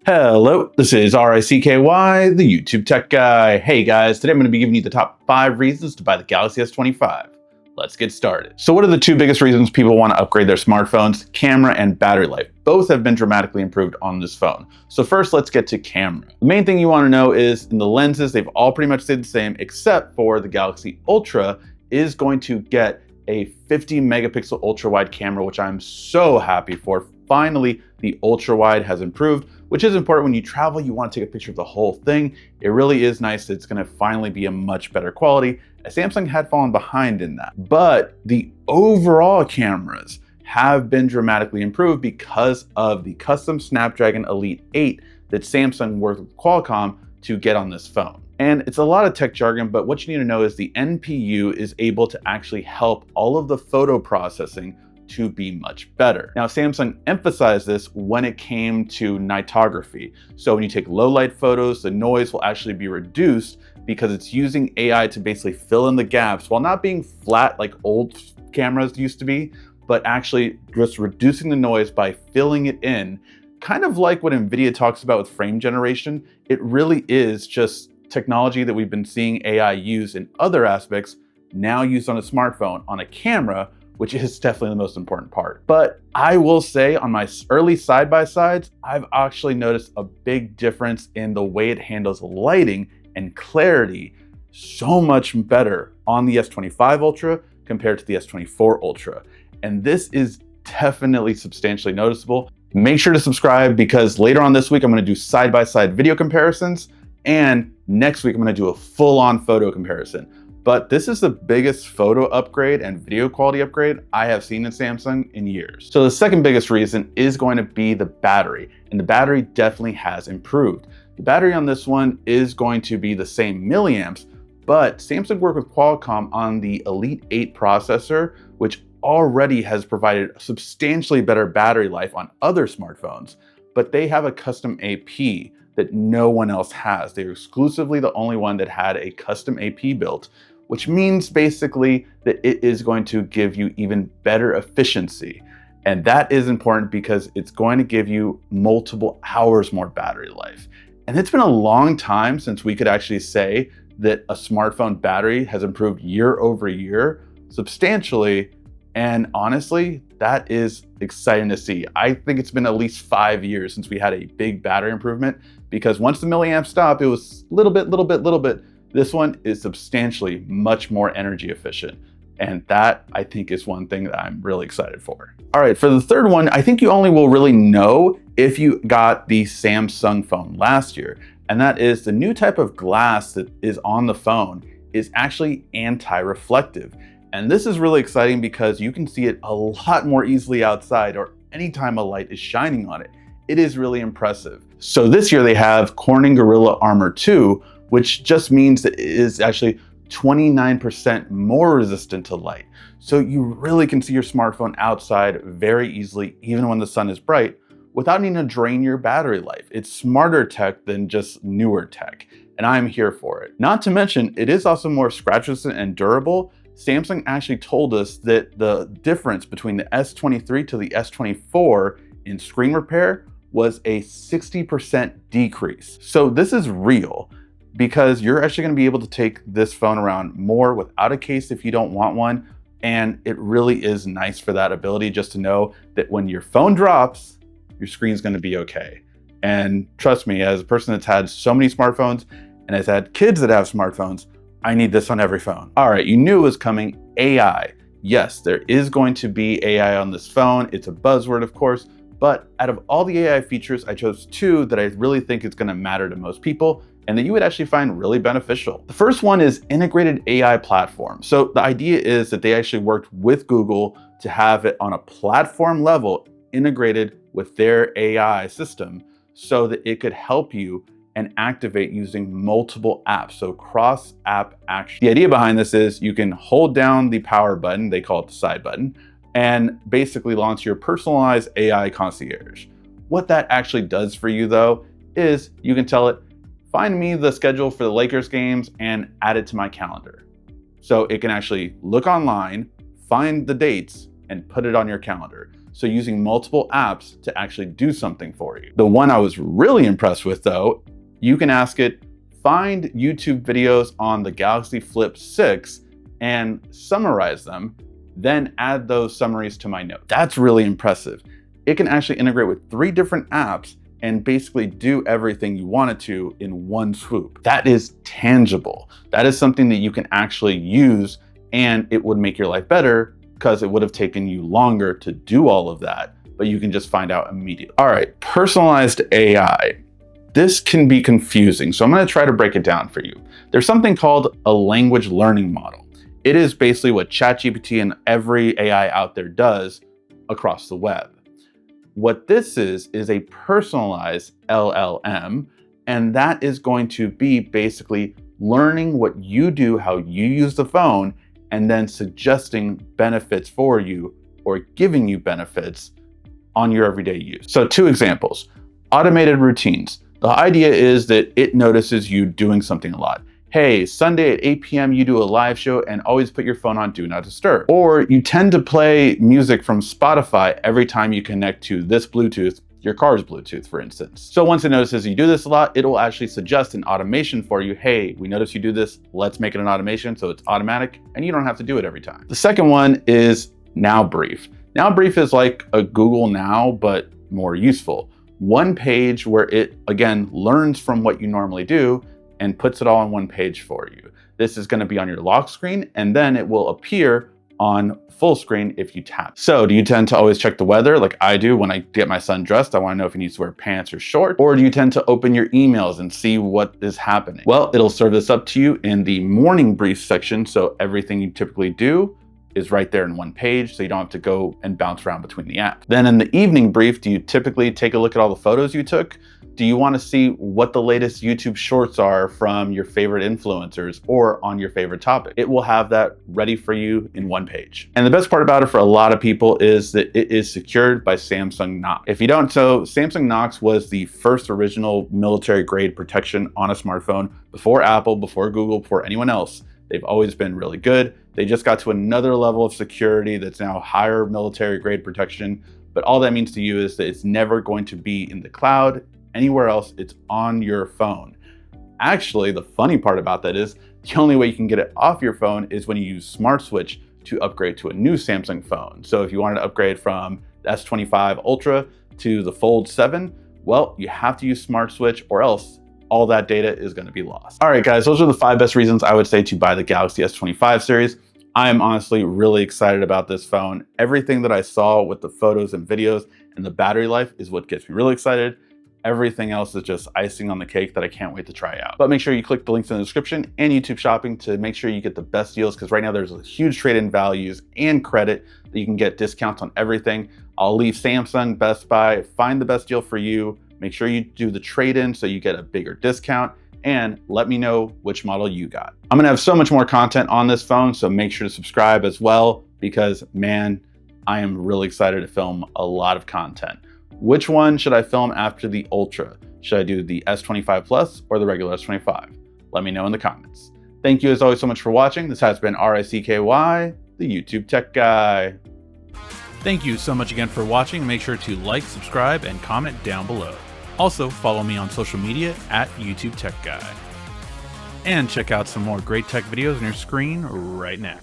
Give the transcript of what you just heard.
Hello, this is RICKY, the YouTube tech guy. Hey guys, today I'm going to be giving you the top 5 reasons to buy the Galaxy S25. Let's get started. So what are the 2 biggest reasons people want to upgrade their smartphones? Camera and battery life. Both have been dramatically improved on this phone. So first, let's get to camera. The main thing you want to know is in the lenses, they've all pretty much stayed the same, except for the Galaxy Ultra is going to get a 50 megapixel ultra wide camera, which I'm so happy for. Finally, the ultra wide has improved, which is important when you travel. You want to take a picture of the whole thing. It really is nice that it's going to finally be a much better quality, as Samsung had fallen behind in that. But the overall cameras have been dramatically improved because of the custom Snapdragon Elite 8 that Samsung worked with Qualcomm to get on this phone. And it's a lot of tech jargon, but what you need to know is the NPU is able to actually help all of the photo processing to be much better. Now, Samsung emphasized this when it came to nightography. So when you take low light photos, the noise will actually be reduced because it's using AI to basically fill in the gaps while not being flat like old cameras used to be, but actually just reducing the noise by filling it in. Kind of like what NVIDIA talks about with frame generation. It really is just technology that we've been seeing AI use in other aspects, now used on a smartphone, on a camera, which is definitely the most important part. But I will say on my early side-by-sides, I've actually noticed a big difference in the way it handles lighting and clarity, so much better on the S25 Ultra compared to the S24 Ultra. And this is definitely substantially noticeable. Make sure to subscribe because later on this week, I'm gonna do side-by-side video comparisons, and next week, I'm gonna do a full-on photo comparison. But this is the biggest photo upgrade and video quality upgrade I have seen in Samsung in years. So the second biggest reason is going to be the battery, and the battery definitely has improved. The battery on this one is going to be the same milliamps, but Samsung worked with Qualcomm on the Elite 8 processor, which already has provided substantially better battery life on other smartphones, but they have a custom AP that no one else has. They're exclusively the only one that had a custom AP built, which means basically that it is going to give you even better efficiency. And that is important because it's going to give you multiple hours more battery life. And it's been a long time since we could actually say that a smartphone battery has improved year over year substantially. And honestly, that is exciting to see. I think it's been at least 5 years since we had a big battery improvement, because once the milliamps stopped, it was little bit. This one is substantially much more energy efficient. And that, I think, is one thing that I'm really excited for. All right, for the third one, I think you only will really know if you got the Samsung phone last year. And that is the new type of glass that is on the phone is actually anti-reflective. And this is really exciting because you can see it a lot more easily outside or anytime a light is shining on it. It is really impressive. So this year they have Corning Gorilla Armor 2, which just means that it is actually 29% more resistant to light. So you really can see your smartphone outside very easily, even when the sun is bright, without needing to drain your battery life. It's smarter tech than just newer tech, and I'm here for it. Not to mention, it is also more scratch resistant and durable. Samsung actually told us that the difference between the S23 to the S24 in screen repair was a 60% decrease. So this is real, because you're actually going to be able to take this phone around more without a case if you don't want one. And it really is nice for that ability, just to know that when your phone drops, your screen's going to be okay. And trust me, as a person that's had so many smartphones and has had kids that have smartphones, I need this on every phone. All right, you knew it was coming. AI. Yes, there is going to be AI on this phone. It's a buzzword, of course, but out of all the AI features, I chose 2 that I really think is going to matter to most people and that you would actually find really beneficial. The first one is integrated AI platform. So the idea is that they actually worked with Google to have it on a platform level integrated with their AI system so that it could help you and activate using multiple apps, so cross-app action. The idea behind this is you can hold down the power button, they call it the side button, and basically launch your personalized AI concierge. What that actually does for you though, is you can tell it, find me the schedule for the Lakers games and add it to my calendar. So it can actually look online, find the dates, and put it on your calendar. So using multiple apps to actually do something for you. The one I was really impressed with though, you can ask it, find YouTube videos on the Galaxy Flip 6 and summarize them, then add those summaries to my notes. That's really impressive. It can actually integrate with 3 different apps and basically do everything you want it to in one swoop. That is tangible. That is something that you can actually use, and it would make your life better because it would have taken you longer to do all of that, but you can just find out immediately. All right, personalized AI. This can be confusing, so I'm gonna try to break it down for you. There's something called a language learning model. It is basically what ChatGPT and every AI out there does across the web. What this is a personalized LLM, and that is going to be basically learning what you do, how you use the phone, and then suggesting benefits for you or giving you benefits on your everyday use. So 2 examples, automated routines. The idea is that it notices you doing something a lot. Hey, Sunday at 8 p.m. you do a live show and always put your phone on Do Not Disturb. Or you tend to play music from Spotify every time you connect to this Bluetooth, your car's Bluetooth, for instance. So once it notices you do this a lot, it will actually suggest an automation for you. Hey, we notice you do this, let's make it an automation so it's automatic and you don't have to do it every time. The second one is Now Brief. Now Brief is like a Google Now, but more useful. One page where it, again, learns from what you normally do and puts it all on one page for you. This is gonna be on your lock screen, and then it will appear on full screen if you tap. So do you tend to always check the weather like I do when I get my son dressed? I wanna know if he needs to wear pants or shorts. Or do you tend to open your emails and see what is happening? Well, it'll serve this up to you in the morning brief section, so everything you typically do is right there in one page, so you don't have to go and bounce around between the apps. Then in the evening brief, do you typically take a look at all the photos you took? Do you want to see what the latest YouTube shorts are from your favorite influencers or on your favorite topic? It will have that ready for you in one page. And the best part about it for a lot of people is that it is secured by Samsung Knox. If you don't know, Samsung Knox was the first original military grade protection on a smartphone before Apple, before Google, before anyone else. They've always been really good. They just got to another level of security that's now higher military grade protection. But all that means to you is that it's never going to be in the cloud, anywhere else, it's on your phone. Actually, the funny part about that is the only way you can get it off your phone is when you use Smart Switch to upgrade to a new Samsung phone. So if you wanted to upgrade from the S25 Ultra to the Fold 7, well, you have to use Smart Switch or else all that data is going to be lost. All right, guys, those are the 5 best reasons I would say to buy the Galaxy S25 series. I am honestly really excited about this phone. Everything that I saw with the photos and videos and the battery life is what gets me really excited. Everything else is just icing on the cake that I can't wait to try out. But make sure you click the links in the description and YouTube Shopping to make sure you get the best deals, because right now there's a huge trade-in values and credit that you can get discounts on everything. I'll leave Samsung, Best Buy, find the best deal for you. Make sure you do the trade-in so you get a bigger discount, and let me know which model you got. I'm gonna have so much more content on this phone, so make sure to subscribe as well, because man, I am really excited to film a lot of content. Which one should I film after the Ultra? Should I do the S25 Plus or the regular S25? Let me know in the comments. Thank you as always so much for watching. This has been RICKY, the YouTube Tech Guy. Thank you so much again for watching. Make sure to like, subscribe, and comment down below. Also, follow me on social media at YouTube Tech Guy. And check out some more great tech videos on your screen right now.